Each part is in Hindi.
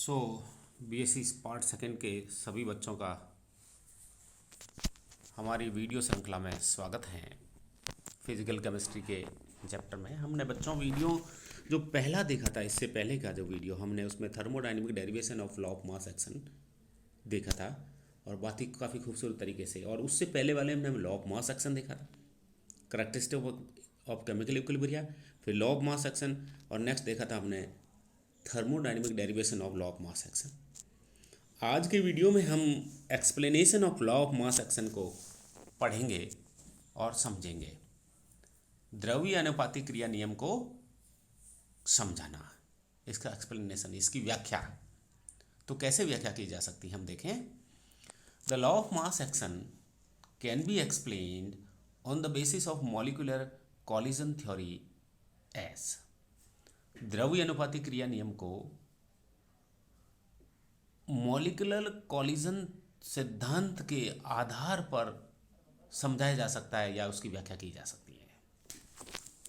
सो बीएससी पार्ट सेकंड के सभी बच्चों का हमारी वीडियो श्रृंखला में स्वागत है। फिजिकल केमिस्ट्री के चैप्टर में हमने बच्चों वीडियो जो पहला देखा था, इससे पहले का जो वीडियो हमने उसमें thermodynamic derivation of law of mass action देखा था और बात ही काफ़ी खूबसूरत तरीके से। और उससे पहले वाले में हमने लॉ ऑफ मास एक्शन देखा था, करैक्टरिस्टिक ऑफ केमिकल इक्विलिब्रिया, फिर लॉ ऑफ मास एक्शन, और नेक्स्ट देखा था हमने thermodynamic derivation of law of mass action. आज के वीडियो में हम explanation of law of mass action को पढ़ेंगे और समझेंगे। द्रव्य अनुपातिक क्रिया नियम को समझाना, इसका एक्सप्लेनेशन, इसकी व्याख्या। तो कैसे व्याख्या की जा सकती है हम देखें। The law of mass action can be explained on the basis of molecular collision theory as. द्रव्य अनुपातिक क्रिया नियम को मॉलिक्यूलर कॉलिजन सिद्धांत के आधार पर समझाया जा सकता है या उसकी व्याख्या की जा सकती है।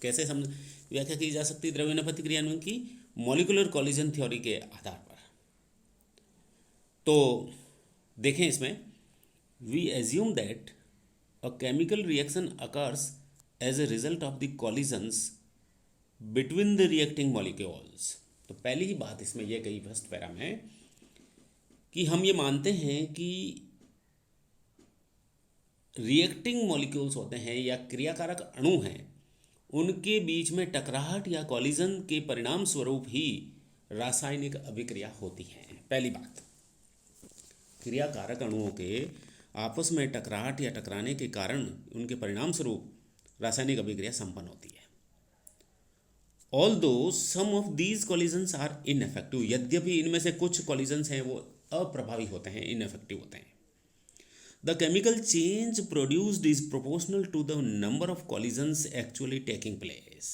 कैसे व्याख्या की जा सकती है द्रव्य अनुपातिक क्रिया नियम की? मॉलिक्यूलर कॉलिजन थ्योरी के आधार पर। तो देखें इसमें, we assume that a chemical reaction occurs as a result of the collisions between the reacting molecules. तो पहली ही बात इसमें यह कही फर्स्ट पैरा में कि हम ये मानते हैं कि रिएक्टिंग मॉलिक्यूल्स होते हैं या क्रियाकारक अणु हैं, उनके बीच में टकराहट या कॉलिजन के परिणाम स्वरूप ही रासायनिक अभिक्रिया होती है। पहली बात, क्रियाकारक अणुओं के आपस में टकराहट या टकराने के कारण उनके परिणाम स्वरूप रासायनिक अभिक्रिया संपन्न होती है। Although some of these collisions are ineffective, यद्यपि इनमें से कुछ collisions हैं वो अप्रभावी होते हैं, ineffective होते हैं। The chemical change produced is proportional to the number of collisions actually taking place.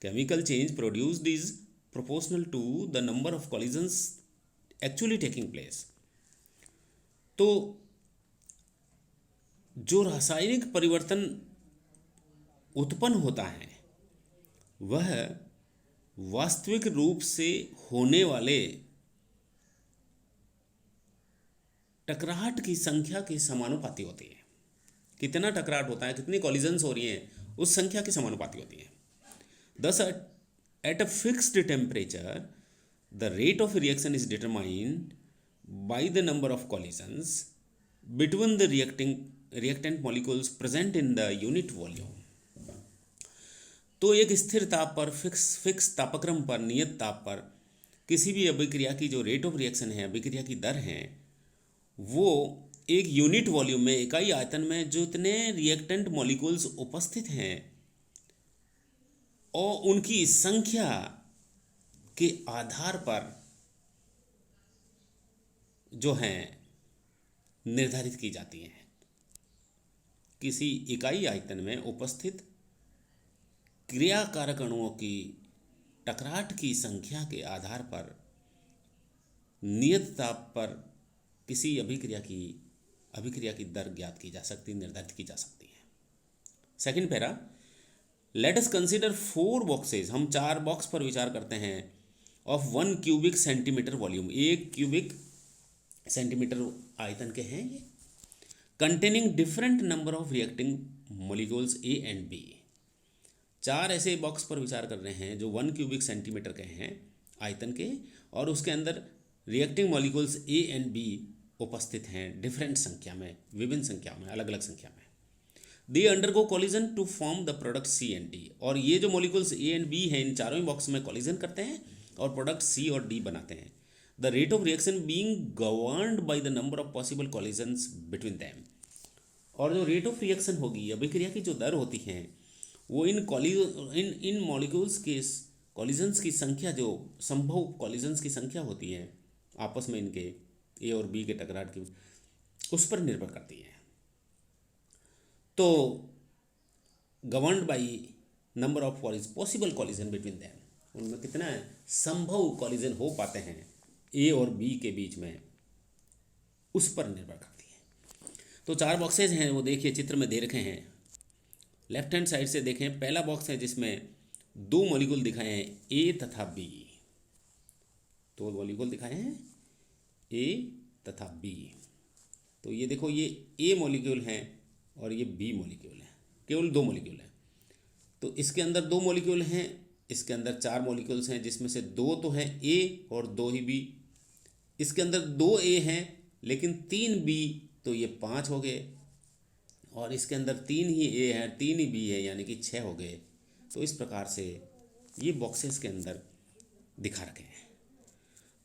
Chemical change produced is proportional to the number of collisions actually taking place. तो जो रासायनिक परिवर्तन उत्पन्न होता है वह वास्तविक रूप से होने वाले टकराहट की संख्या के समानुपाती होती है। कितना टकराहट होता है, कितनी कॉलिजन्स हो रही हैं, उस संख्या की समानुपाती होती है। Thus, at a fixed temperature, the rate of reaction is determined by the number of collisions between the reactant molecules present in the unit volume. तो एक स्थिर ताप पर, फिक्स तापक्रम पर, नियत ताप पर किसी भी अभिक्रिया की जो रेट ऑफ रिएक्शन है, अभिक्रिया की दर है, वो एक यूनिट वॉल्यूम में, इकाई आयतन में जो इतने रिएक्टेंट मॉलिक्यूल्स उपस्थित हैं और उनकी संख्या के आधार पर जो है निर्धारित की जाती है। किसी इकाई आयतन में उपस्थित क्रियाकारक अणुओं की टकराहट की संख्या के आधार पर नियत ताप पर किसी अभिक्रिया की दर ज्ञात की जा सकती, निर्धारित की जा सकती है। Second para, let us consider 4 boxes. हम 4 बॉक्स पर विचार करते हैं of 1 cubic centimetre volume. 1 cubic centimetre आयतन के हैं ये, containing different number of reacting molecules A and B. 4 ऐसे बॉक्स पर विचार कर रहे हैं जो 1 क्यूबिक सेंटीमीटर के हैं आयतन के, और उसके अंदर reacting molecules A and B उपस्थित हैं डिफरेंट संख्या में, विभिन्न संख्या में, अलग अलग संख्या में। They undergo collision to form the product C and D. और ये जो मॉलिक्यूल्स ए एंड बी हैं, इन चारों ही बॉक्स में कॉलिजन करते हैं और प्रोडक्ट सी और डी बनाते हैं। The rate of reaction being governed by the number of possible collisions between them. और जो रेट ऑफ रिएक्शन होगी, अभिक्रिया की जो दर होती है, वो इन मॉलिक्यूल्स के कॉलिजन्स की संख्या, जो संभव कॉलिजन्स की संख्या होती है आपस में इनके ए और बी के टकराहट की, उस पर निर्भर करती है। तो governed by number of possible collision between them, उनमें कितना संभव कॉलिजन हो पाते हैं ए और बी के बीच में, उस पर निर्भर करती है। तो 4 बॉक्सेज हैं, वो देखिए चित्र में दे रखे हैं। लेफ्ट हैंड साइड से देखें, पहला बॉक्स है जिसमें 2 मॉलिक्यूल दिखाए हैं, ए तथा बी। दो मॉलिक्यूल दिखाए हैं ए तथा बी। तो ये देखो ये ए मॉलिक्यूल हैं और ये बी मॉलिक्यूल है, केवल दो मॉलिक्यूल हैं। तो इसके अंदर दो मॉलिक्यूल हैं, इसके अंदर चार मॉलिक्यूल्स हैं जिसमें से दो तो हैं ए और दो ही बी। इसके अंदर दो ए हैं लेकिन तीन बी, तो ये पाँच हो गए। और इसके अंदर तीन ही ए हैं तीन ही बी है, यानी कि छः हो गए। तो इस प्रकार से ये बॉक्सेस के अंदर दिखा रखे हैं।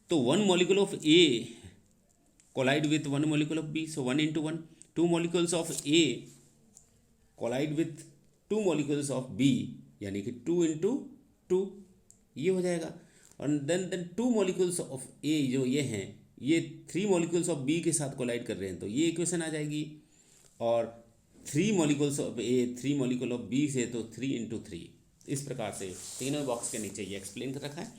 तो one molecule of A collide with one molecule of B, so 1 into 1. Two molecules of A collide with two molecules of B, यानी कि 2 into 2 ये हो जाएगा। और then two molecules of A जो ये हैं ये 3 मोलिक्यूल्स ऑफ B के साथ कोलाइड कर रहे हैं, तो ये इक्वेशन आ जाएगी। और 3 molecules of A 3 molecule of B से तो 3 into 3। इस प्रकार से तीनों बॉक्स के नीचे ये एक्सप्लेन कर रखा है।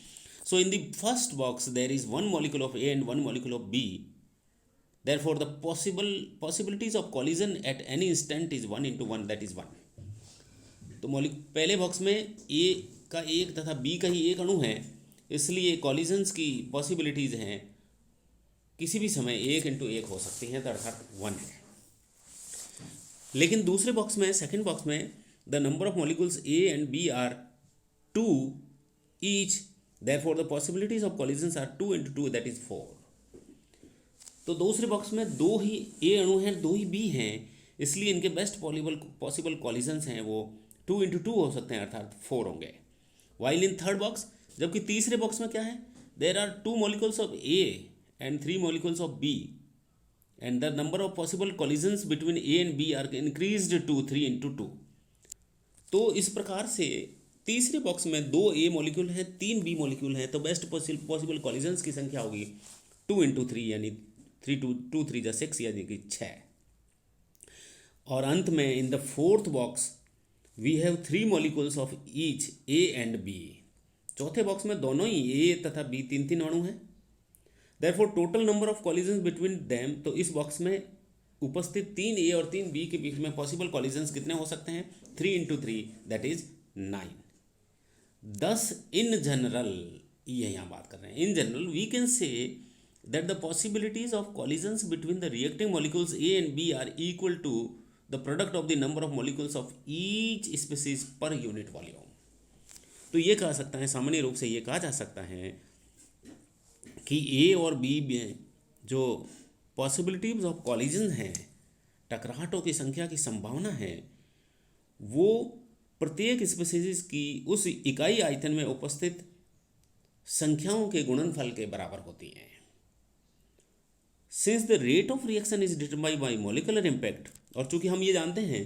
So in the first box there is one molecule of A and one molecule of B. Therefore, the possibilities of collision at any instant is 1 into 1, that is 1. तो पहले बॉक्स में ए का एक तथा बी का ही एक अणु है, इसलिए कॉलिजन्स की पॉसिबिलिटीज़ हैं किसी भी समय 1 into 1 हो सकती हैं, तो अर्थात 1 है। लेकिन दूसरे बॉक्स में, सेकेंड बॉक्स में, the number of molecules A and B are 2 each, therefore the possibilities of collisions are 2 into 2, that is 4। तो दूसरे बॉक्स में दो ही ए अणु हैं, दो ही बी हैं, इसलिए इनके बेस्ट पॉसिबल कॉलिजन्स हैं वो 2 into 2 हो सकते हैं, अर्थात 4 होंगे। वाइल इन थर्ड बॉक्स, जबकि तीसरे बॉक्स में क्या है, there are 2 molecules of A and 3 molecules of B, and the number of possible collisions between A and B are increased to 3 into 2। तो इस प्रकार से तीसरे बॉक्स में 2 ए मॉलिक्यूल हैं 3 बी मॉलिक्यूल हैं, तो बेस्ट पॉसिबल कॉलिजन्स की संख्या होगी 2 into 3, यानी 2 3 जा 6, यानी कि 6। और अंत में in the fourth box we have 3 molecules of each A and B. चौथे बॉक्स में दोनों ही ए तथा बी 3 अणु हैं। Therefore total number of collisions between them, तो इस बॉक्स में उपस्थित 3 ए और 3 बी के बीच में पॉसिबल कॉलिजन्स कितने हो सकते हैं, 3 into 3, दैट इज 9। दस इन जनरल, ये यहाँ बात कर रहे हैं, in general we can say that the possibilities of collisions between the reacting molecules A and B are equal to the product of the number of molecules of each species per unit volume। तो ये कहा सकता है, सामान्य रूप से ये कहा जा सकता है कि A और B में जो पॉसिबिलिटीज ऑफ कॉलिजन हैं, टकराहटों की संख्या की संभावना है, वो प्रत्येक स्पीसीज की उस इकाई आयतन में उपस्थित संख्याओं के गुणनफल के बराबर होती हैं। Since the rate of reaction is determined by molecular impact, और चूंकि हम ये जानते हैं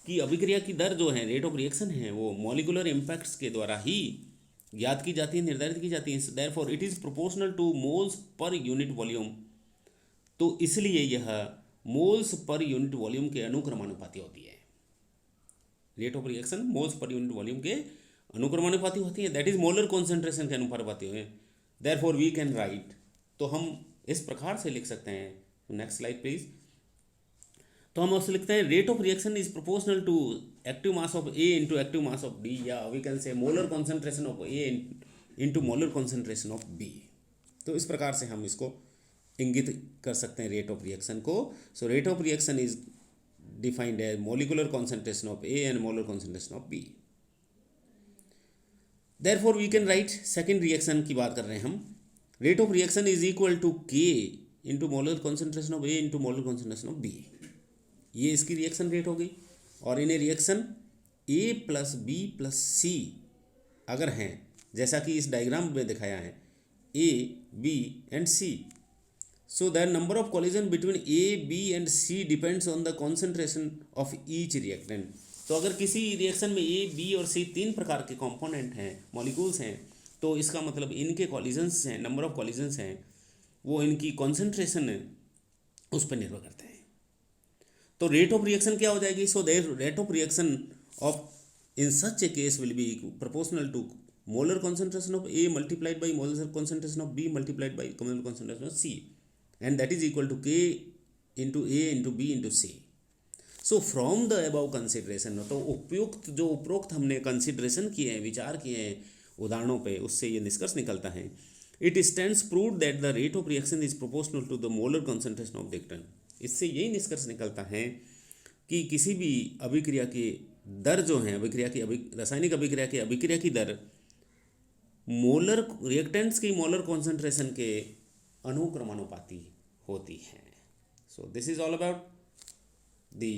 कि अभिक्रिया की दर जो है, रेट ऑफ रिएक्शन है, वो मॉलिकुलर इम्पैक्ट्स के द्वारा ही ज्ञात की जाती है, निर्धारित की जाती है। Therefore it is proportional two moles per unit volume. तो इसलिए यह मोल्स पर यूनिट वॉल्यूम के अनुक्रमानुपाती होती है। Rate of reaction moles per unit volume के अनुक्रमानुपाती होती है, दैट इज मोलर कॉन्सेंट्रेशन के अनुपाती है। देयरफॉर वी कैन राइट, तो हम इस प्रकार से लिख सकते हैं, नेक्स्ट स्लाइड प्लीज। तो हम उससे लिखते हैं rate of reaction is proportional to active mass of A into active mass of D, या we can say molar concentration of A into molar concentration of B. तो इस प्रकार से हम इसको इंगित कर सकते हैं रेट ऑफ रिएक्शन को। So rate of reaction is defined as molecular concentration of A and molar concentration of B. Therefore we can write, second reaction की बात कर रहे हैं हम, rate of reaction is equal to K into molar concentration of A into molar concentration of B. ये इसकी रिएक्शन रेट हो गई। और इन्हें reaction A plus B plus C अगर हैं, जैसा कि इस डायग्राम में दिखाया है, A B and C, so the number of collision between A B and C depends on the concentration of each reactant. तो अगर किसी रिएक्शन में ए बी और सी 3 प्रकार के कॉम्पोनेंट हैं, मॉलिक्यूल्स हैं, तो इसका मतलब इनके कॉलिजन्स हैं, नंबर ऑफ कॉलिजन्स हैं, वो इनकी कॉन्सेंट्रेशन है उस पर निर्भर करते हैं। तो रेट ऑफ रिएक्शन क्या हो जाएगी, so their rate of reaction of in such a case will be proportional to molar concentration of A multiplied by molar concentration of B multiplied by molar concentration of C, and that is equal to K into A into B into C. So from the above consideration, तो उपरोक्त हमने कंसिडरेशन किए हैं, विचार किए हैं उदाहरणों पे, उससे ये निष्कर्ष निकलता है it stands prove that the rate of reaction is proportional to the molar concentration of reactant. इससे यही निष्कर्ष निकलता है कि किसी भी अभिक्रिया की दर जो है, रासायनिक अभिक्रिया की की दर मोलर रिएक्टेंट्स की मोलर कॉन्सेंट्रेशन के अनुक्रमानुपाती होती है। So this is all about the